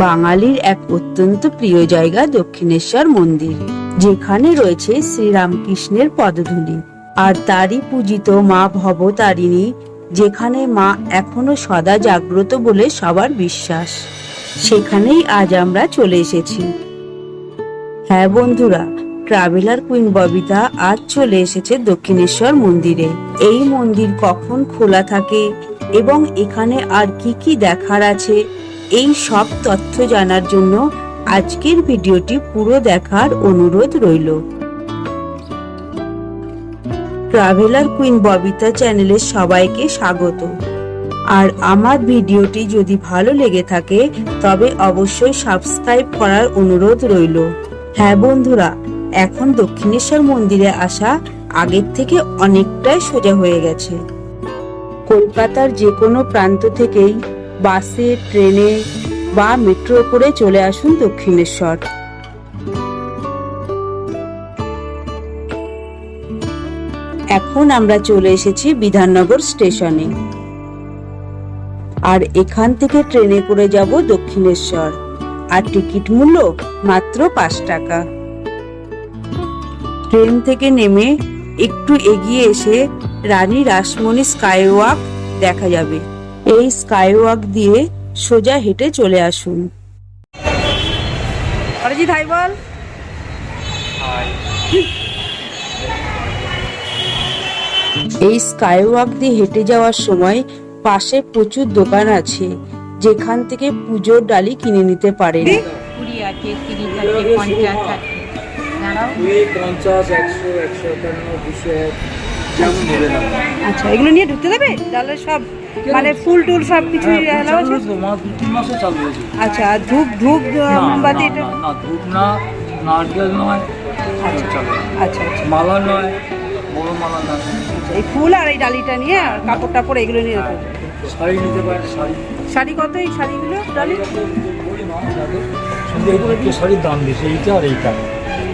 বাঙালির এক অত্যন্ত প্রিয় জায়গা দক্ষিণেশ্বর মন্দির, যেখানে রয়েছে শ্রীরামকৃষ্ণের পদধূলি আর তারই পূজিত মা ভবতারিণী, যেখানে মা এখনো সদা জাগ্রত বলে সবার বিশ্বাস। সেখানেই আজ আমরা চলে এসেছি। হ্যাঁ বন্ধুরা, ট্রাভেলার কুইন ববিতা আজ চলে এসেছে দক্ষিণেশ্বর মন্দিরে। এই মন্দির কখন খোলা থাকে এবং এখানে আর কি কি দেখার আছে, এই সব তথ্য জানার জন্য আজকের ভিডিওটি পুরো দেখার অনুরোধ রইল। ট্রাভেলার কুইন ববিতা চ্যানেলে সবাইকে স্বাগত। আর আমার ভিডিওটি যদি ভালো লেগে থাকে তবে অবশ্যই সাবস্ক্রাইব করার অনুরোধ রইল। হ্যাঁ বন্ধুরা, এখন দক্ষিণেশ্বর মন্দিরে আসা আগের থেকে অনেকটাই সোজা হয়ে গেছে। কলকাতার যে কোনো প্রান্ত থেকেই বাসে, ট্রেনে বা মেট্রো করে চলে আসুন দক্ষিণেশ্বর। এখন আমরা চলে এসেছি বিধাননগর স্টেশনে, আর এখান থেকে ট্রেনে করে যাব দক্ষিণেশ্বর। আর টিকিট মূল্য মাত্র 5 টাকা। ট্রেন থেকে নেমে একটু এগিয়ে এসে রানী রাসমণি স্কাইওয়াক দেখা যাবে। এই স্কাইওয়াক দিয়ে সোজা হেঁটে চলে আসুন। অরিজিৎ হাই বল। এই স্কাইওয়াক দিয়ে হেঁটে যাওয়ার সময় পাশে প্রচুর দোকান আছে, যেখান থেকে পুজোর ডালি কিনে নিতে পারেন। আচ্ছা, এগুলো নিয়ে ঢুকতে দেবে? তাহলে সব মানে ফুল টুল সব কিছু আচ্ছা, ধূপ ধূপ মোমবাতি? না, ধূপ না, নারকেল নয়, আচ্ছা আচ্ছা, মালা নয়, বড় মালা নয়। এই ফুল আর এই ডালিটা নিয়ে আর কাপড় টাপড় এগুলো নিয়ে রাখো। শাড়ি নিতে পারেন। শাড়ি কত এই শাড়িগুলো? ডালি শাড়ির দাম বেশি, এইটা আর এইটা,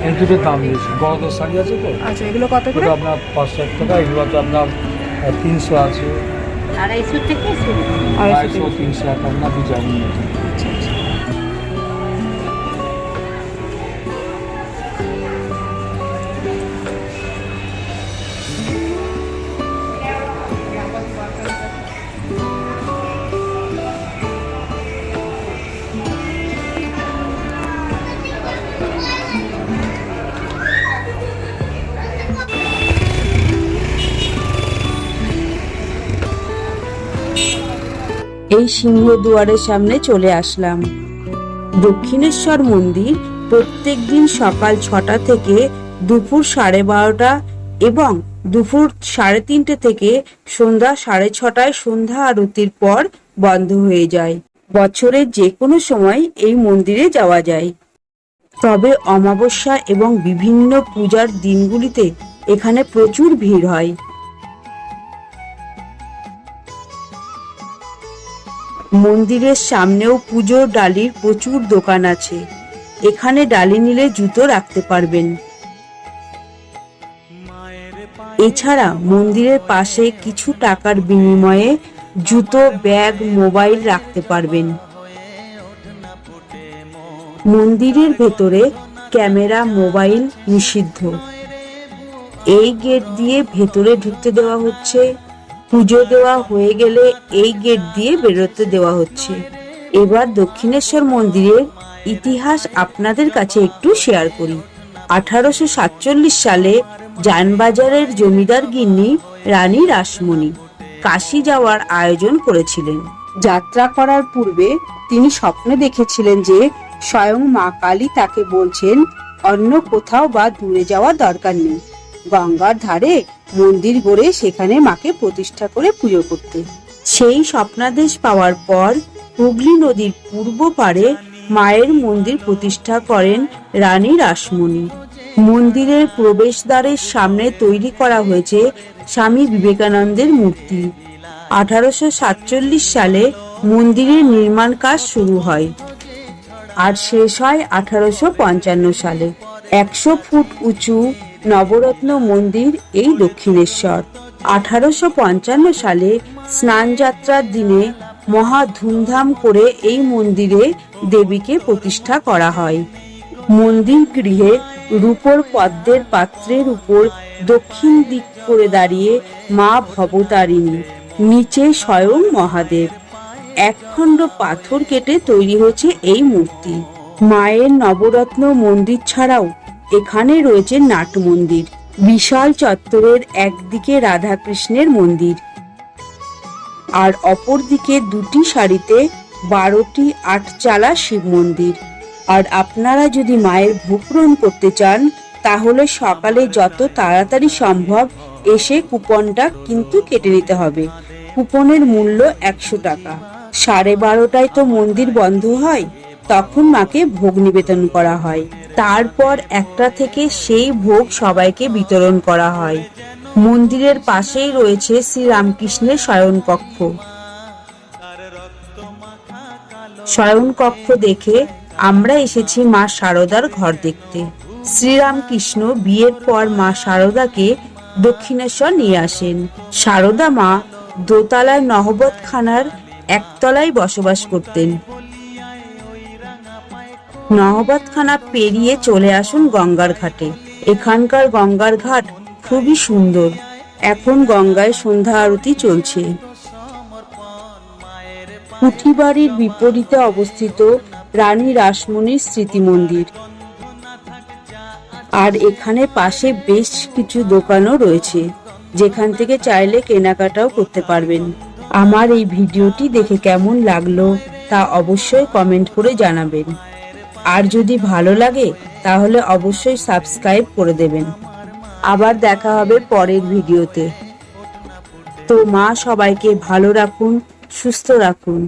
এই দুটোর দাম বেশি। বড়দের শাড়ি আছে তো। আচ্ছা, এগুলো কত করে? আপনার 500 টাকা, এগুলো তো আপনার 300 আছে, 250 থেকে 300 আপনার ডিজাইন আছে। এই সিংহদুয়ারের সামনে চলে আসলাম। দক্ষিণেশ্বর মন্দির প্রত্যেক দিন সকাল 6টা থেকে দুপুর 12:30 এবং দুপুর 3:30 থেকে সন্ধ্যা 6:30টায় সন্ধ্যা আরতির পর বন্ধ হয়ে যায়। বছরের যে কোনো সময় এই মন্দিরে যাওয়া যায়, তবে অমাবস্যা এবং বিভিন্ন পূজার দিনগুলিতে এখানে প্রচুর ভিড় হয়। মন্দিরের সামনেও পুজোর ডালির প্রচুর দোকান আছে। এখানে ডালি নিলে জুতো রাখতে পারবেন। এছাড়া মন্দিরের পাশে কিছু টাকার বিনিময়ে জুতো, ব্যাগ, মোবাইল রাখতে পারবেন। মন্দিরের ভেতরে ক্যামেরা, মোবাইল নিষিদ্ধ। এই গেট দিয়ে ভেতরে ঢুকতে দেওয়া হচ্ছে। পুজো দেওয়া হয়ে গেলে এই গেট দিয়ে বেরোতে দেওয়া হচ্ছে। এবার দক্ষিণেশ্বর মন্দিরের ইতিহাস আপনাদের কাছে একটু শেয়ার করি। 1847 সালে জানবাজারের জমিদার গিন্নি রানী রাসমণি কাশী যাওয়ার আয়োজন করেছিলেন। যাত্রা করার পূর্বে তিনি স্বপ্নে দেখেছিলেন যে স্বয়ং মা কালী তাকে বলছেন অন্য কোথাও বা দূরে যাওয়ার দরকার নেই, গঙ্গার ধারে মন্দির গড়ে সেখানে মাকে প্রতিষ্ঠা করে পুজো করতে। সেই স্বপ্নাদেশ পাওয়ার পর হুগলি নদীর পূর্ব পারে মায়ের মন্দির প্রতিষ্ঠা করেন রানী রাসমণি। মন্দিরের প্রবেশদ্বারের সামনে তৈরি করা হয়েছে স্বামী বিবেকানন্দের মূর্তি। 1847 সালে মন্দিরের নির্মাণ কাজ শুরু হয় আর শেষ হয় 1855 সালে। 100 ফুট উঁচু নবরত্ন মন্দির এই দক্ষিণেশ্বর। 1855 সালে স্নান যাত্রার দিনে মহা ধুমধাম করে এই মন্দিরে দেবীকে প্রতিষ্ঠা করা হয়। মন্দির গৃহে রূপোর পদ্মের পাত্রের উপর দক্ষিণ দিক করে দাঁড়িয়ে মা ভবতারিণী, নিচে স্বয়ং মহাদেব। একখণ্ড পাথর কেটে তৈরি হয়েছে এই মূর্তি। মায়ের নবরত্ন মন্দির ছাড়াও এখানে রয়েছে নাট মন্দির। বিশাল চত্বরের একদিকে রাধাকৃষ্ণের মন্দির, আর অপরদিকে দুটি সারিতে 12টি আটচালা শিব মন্দির। আর আপনারা যদি মায়ের ভোগ গ্রহণ করতে চান তাহলে সকালে যত তাড়াতাড়ি সম্ভব এসে কুপনটা কিন্তু কেটে নিতে হবে। কুপনের মূল্য 100 টাকা। 12:30টায় তো মন্দির বন্ধ হয়, তখন মাকে ভোগ নিবেদন করা হয়। তারপর 1টা থেকে সেই ভোগ সবাইকে বিতরণ করা হয়। মন্দিরের পাশেই রয়েছে শ্রীরামকৃষ্ণের শয়নকক্ষ। শয়নকক্ষ দেখে আমরা এসেছি মা শারদার ঘর দেখতে। শ্রীরামকৃষ্ণ বিয়ের পর মা শারদাকে দক্ষিণেশ্বর নিয়ে আসেন। শারদা মা দোতলার নহবতখানার একতলায় বসবাস করতেন। নহবতখানা পেরিয়ে চলে আসুন গঙ্গার ঘাটে। এখানকার গঙ্গার ঘাট খুবই সুন্দর। এখন গঙ্গায় সন্ধ্যা আরতি চলছে। পুঁথিবাড়ির বিপরীতে অবস্থিত রানী রাসমণির স্মৃতি মন্দির। আর এখানে পাশে বেশ কিছু দোকানও রয়েছে, যেখান থেকে চাইলে কেনাকাটাও করতে পারবেন। আমার এই ভিডিওটি দেখে কেমন লাগলো তা অবশ্যই কমেন্ট করে জানাবেন। আর যদি ভালো লাগে তাহলে অবশ্যই সাবস্ক্রাইব করে দেবেন। আবার দেখা হবে পরের ভিডিওতে। তো মা সবাইকে ভালো রাখুন, সুস্থ রাখুন।